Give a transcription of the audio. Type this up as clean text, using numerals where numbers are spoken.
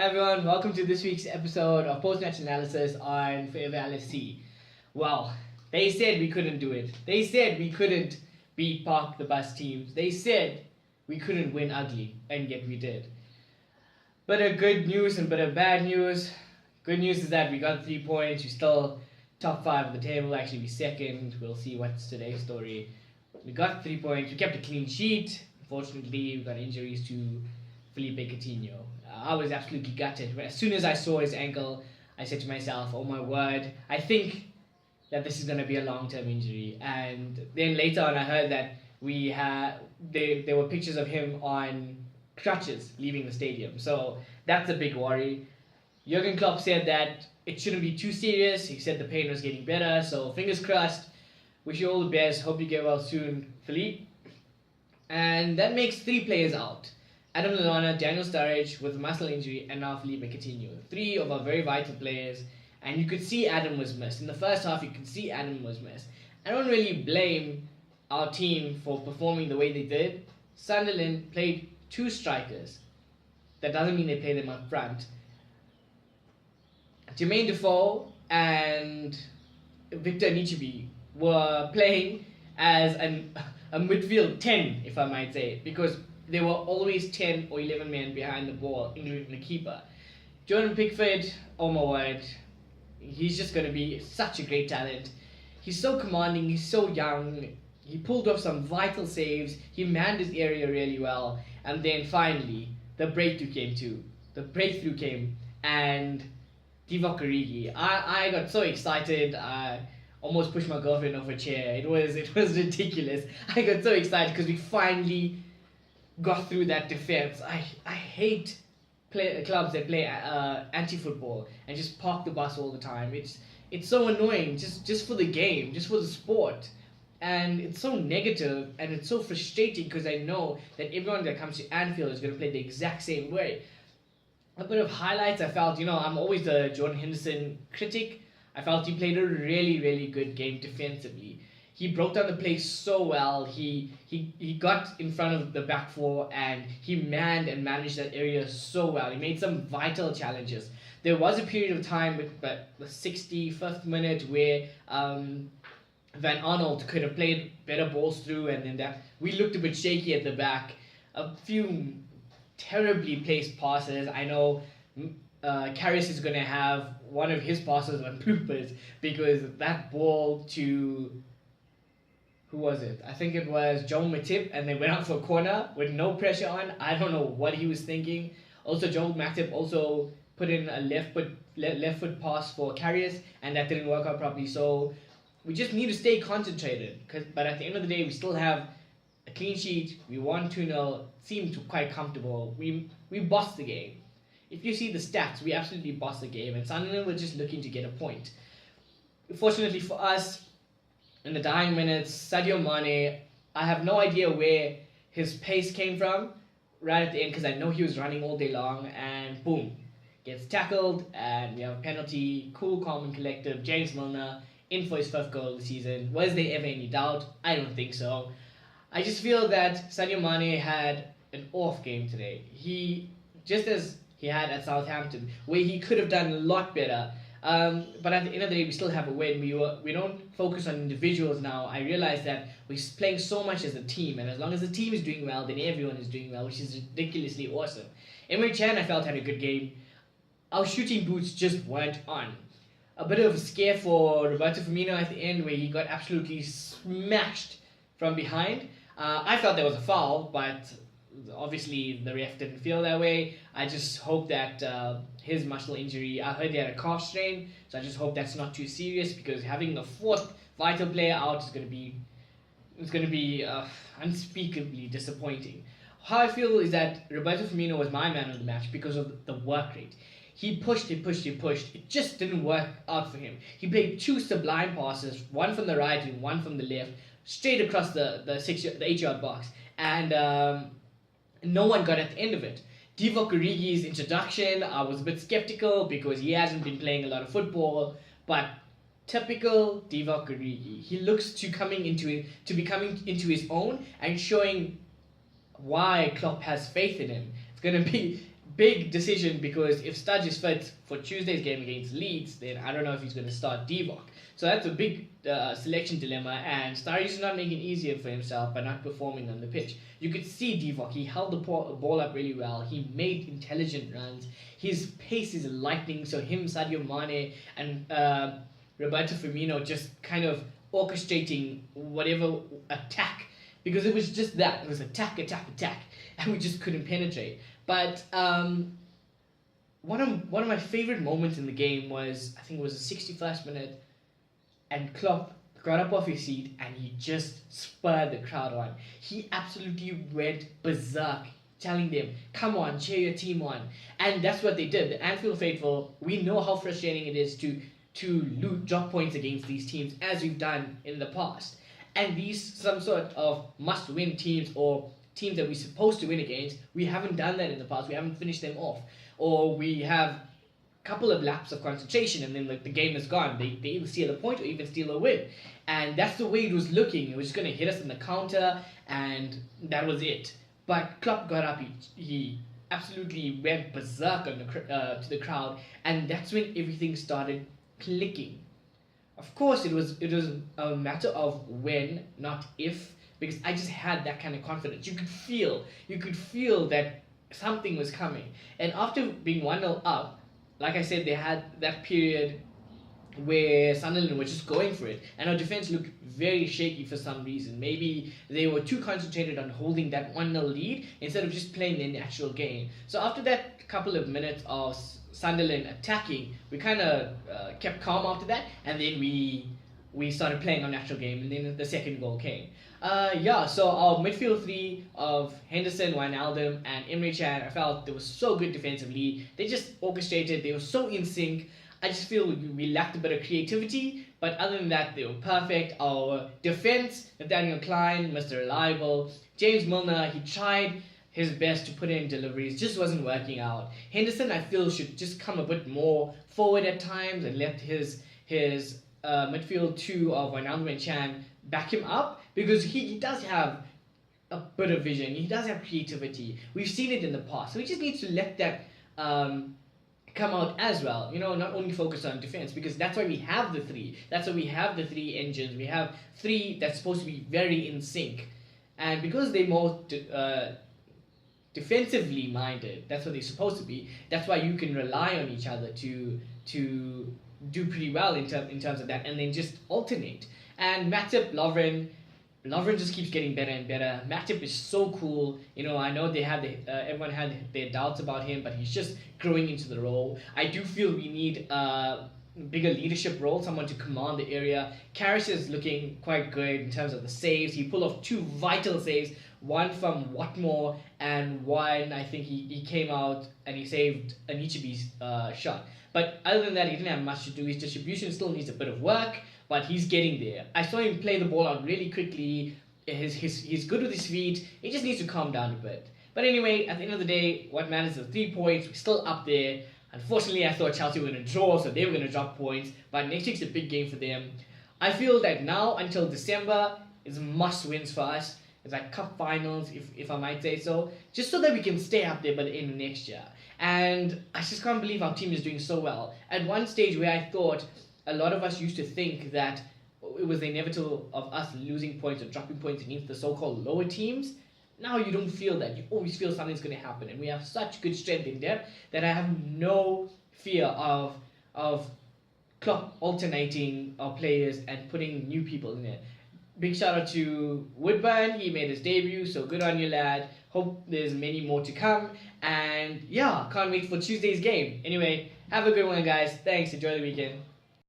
everyone, welcome to this week's episode of Post-Match Analysis on Forever LFC. Well, they said we couldn't do it. They said we couldn't beat Park the Bus teams. They said we couldn't win ugly, and yet we did. Bit of good news and bit of bad news. Good news is that we got 3 points. We're still top 5 of the table, actually we second. We'll see what's today's story. We got 3 points. We kept a clean sheet. Unfortunately, we got injuries to Phil Coutinho. I was absolutely gutted. As soon as I saw his ankle, I said to myself, oh my word, I think that this is going to be a long-term injury. And then later on, I heard that there were pictures of him on crutches leaving the stadium. So that's a big worry. Jurgen Klopp said that it shouldn't be too serious. He said the pain was getting better. So fingers crossed. Wish you all the best. Hope you get well soon, Philippe. And that makes 3 players out. Adam Lallana, Daniel Sturridge with a muscle injury, and now Philippe Coutinho. 3 of our very vital players, and you could see Adam was missed. In the first half, you could see Adam was missed. I don't really blame our team for performing the way they did. Sunderland played 2 strikers. That doesn't mean they play them up front. Jermaine Defoe and Victor Nichibi were playing as a midfield 10, if I might say, because there were always 10 or 11 men behind the ball, including the keeper. Jordan Pickford, oh my word, he's just going to be such a great talent. He's so commanding, he's so young, he pulled off some vital saves, he manned his area really well, and then finally, the breakthrough came too. The breakthrough came, and Divock Origi. I got so excited, I almost pushed my girlfriend off a chair. It was ridiculous. I got so excited because we finally got through that defense. I hate clubs that play anti-football and just park the bus all the time. It's so annoying just for the game, just for the sport. And it's so negative and it's so frustrating because I know that everyone that comes to Anfield is going to play the exact same way. A bit of highlights, I felt, I'm always the Jordan Henderson critic. I felt he played a really, really good game defensively. He broke down the play so well. He got in front of the back four and he manned and managed that area so well. He made some vital challenges. There was a period of time with the 65th minute where Van Arnold could have played better balls through, and then that we looked a bit shaky at the back. A few terribly placed passes. I know Karius is going to have one of his passes on bloopers because that ball to... who was it? I think it was Joe Matip, and they went out for a corner with no pressure on. I don't know what he was thinking. Also, Joe Matip also put in a left foot pass for Karius, and that didn't work out properly. So we just need to stay concentrated. But at the end of the day, we still have a clean sheet. We won 2-0. Seemed quite comfortable. We bossed the game. If you see the stats, we absolutely bossed the game, and Sunderland were just looking to get a point. Fortunately for us, in the dying minutes, Sadio Mane, I have no idea where his pace came from right at the end because I know he was running all day long, and boom, gets tackled, and we have a penalty. Cool, calm, and collective. James Milner in for his 5th goal of the season. Was there ever any doubt? I don't think so. I just feel that Sadio Mane had an off game today. Just as he had at Southampton, where he could have done a lot better. But at the end of the day, we still have a win. We don't focus on individuals now. I realize that we're playing so much as a team, and as long as the team is doing well, then everyone is doing well, which is ridiculously awesome. Emre Can, I felt, had a good game. Our shooting boots just weren't on. A bit of a scare for Roberto Firmino at the end, where he got absolutely smashed from behind. I felt there was a foul, but obviously the ref didn't feel that way. I just hope that his muscle injury, I heard he had a calf strain, so I just hope that's not too serious, because having the 4th vital player out is going to be unspeakably disappointing. How I feel is that Roberto Firmino was my man of the match because of the work rate. He pushed. It just didn't work out for him. He played 2 sublime passes, one from the right and one from the left, straight across the 8-yard box, and no one got at the end of it. Divock Origi's introduction, I was a bit skeptical because he hasn't been playing a lot of football, but typical Divock Origi. He looks to be coming into his own and showing why Klopp has faith in him. It's going to be big decision, because if Studge is fit for Tuesday's game against Leeds, then I don't know if he's going to start Divock. So that's a big selection dilemma, and Sturridge is not making it easier for himself by not performing on the pitch. You could see Divock, he held the ball up really well, he made intelligent runs, his pace is lightning, so him, Sadio Mane, and Roberto Firmino just kind of orchestrating whatever attack, because it was just that, it was attack, and we just couldn't penetrate. But one of my favorite moments in the game was, I think it was the 61st minute, and Klopp got up off his seat and he just spurred the crowd on. He absolutely went berserk, telling them, come on, cheer your team on. And that's what they did. The Anfield faithful, we know how frustrating it is to drop points against these teams, as we've done in the past. And these some sort of must-win teams, or teams that we're supposed to win against, we haven't done that in the past. We haven't finished them off. Or we have couple of laps of concentration and then the game is gone. They either steal a point or even steal a win. And that's the way it was looking. It was just going to hit us in the counter, and that was it. But Klopp got up, he absolutely went berserk on to the crowd, and that's when everything started clicking. Of course, it was a matter of when, not if, because I just had that kind of confidence. You could feel that something was coming. And after being 1-0 up, like I said, they had that period where Sunderland were just going for it, and our defense looked very shaky for some reason. Maybe they were too concentrated on holding that 1-0 lead instead of just playing their natural game. So after that couple of minutes of Sunderland attacking, we kind of kept calm after that, and then we started playing our natural game, and then the second goal came. So our midfield three of Henderson, Wijnaldum, and Emre Can, I felt they were so good defensively. They just orchestrated, they were so in sync. I just feel we lacked a bit of creativity, but other than that, they were perfect. Our defense, Nathaniel Klein, Mr. Reliable, James Milner, he tried his best to put in deliveries, just wasn't working out. Henderson, I feel, should just come a bit more forward at times and let his midfield two of Wijnaldum and Chan back him up, because he does have a bit of vision, he does have creativity. We've seen it in the past, so he just needs to let that come out as well. Not only focus on defense, because that's why we have the three. That's why we have the three engines. We have three that's supposed to be very in sync, and because they're more defensively minded, that's what they're supposed to be. That's why you can rely on each other to do pretty well in terms of that, and then just alternate. And Matip, Lovren just keeps getting better and better. Matip is so cool. I know they had everyone had their doubts about him, but he's just growing into the role. I do feel we need a bigger leadership role, someone to command the area. Karras is looking quite good in terms of the saves. He pulled off two vital saves, one from Watmore and one, I think he came out and he saved Anichibi's shot. But other than that, he didn't have much to do. His distribution still needs a bit of work, but he's getting there. I saw him play the ball out really quickly. He's good with his feet. He just needs to calm down a bit. But anyway, at the end of the day, what matters is 3 points. We're still up there. Unfortunately, I thought Chelsea were going to draw, so they were going to drop points. But next week's a big game for them. I feel that now until December is must-wins for us. It's like cup finals, if I might say so. Just so that we can stay up there by the end of next year. And I just can't believe our team is doing so well. At one stage where I thought a lot of us used to think that it was inevitable of us losing points or dropping points against the so-called lower teams, now you don't feel that. You always feel something's going to happen. And we have such good strength in depth that I have no fear of Klopp alternating our players and putting new people in there. Big shout out to Woodburn. He made his debut, so good on you, lad. Hope there's many more to come. And yeah, can't wait for Tuesday's game. Anyway, have a good one, guys. Thanks. Enjoy the weekend.